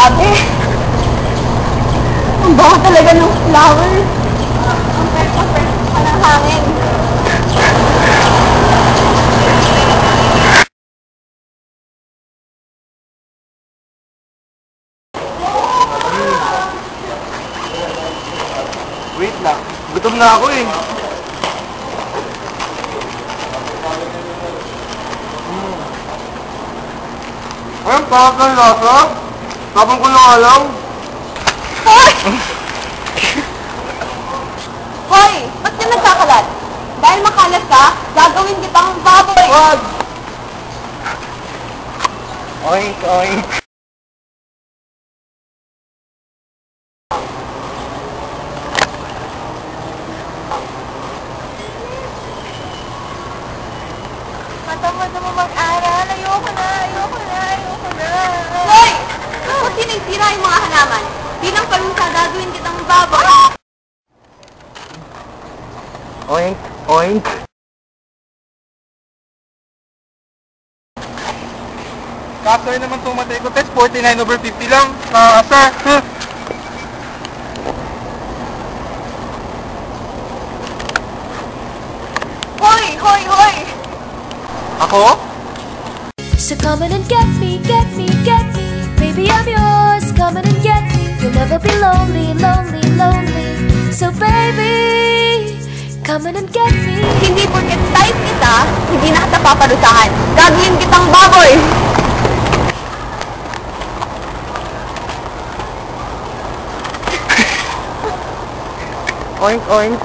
Grabe. Ang baho talaga ng flower. Ang perfect pa ng hangin. Wait lang. Gutom na ako eh. Ayun, parang ng lasa. Tapang ko lang alam. Hoy! Hoy! Ba't ka nagkakalat? Dahil makalat ka, gagawin kitang baboy! Wag! Oink, oink. Matamad mo mag-aral. Ayoko na. Hoy! Ba't sinisira yung mga halaman? Bilang palusa, gagawin kitang baboy! Oink, oink. Kasoy naman tumatay ko test, 49/50 lang. Nakakasar. Hoy! Ako? So come in and get me, baby I'm yours, come in and get me. You'll never be lonely. So baby, come in and get me. Hindi porket type kita, hindi na kita paparusahan. Gagawin kitang baboy! Oink, oink.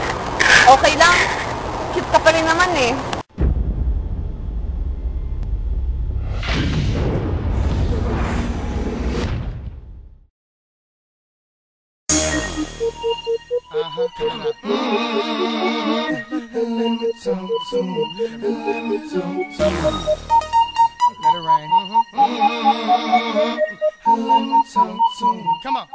Okay lang. Cute ka pa rin naman eh. Let it rain. Come on.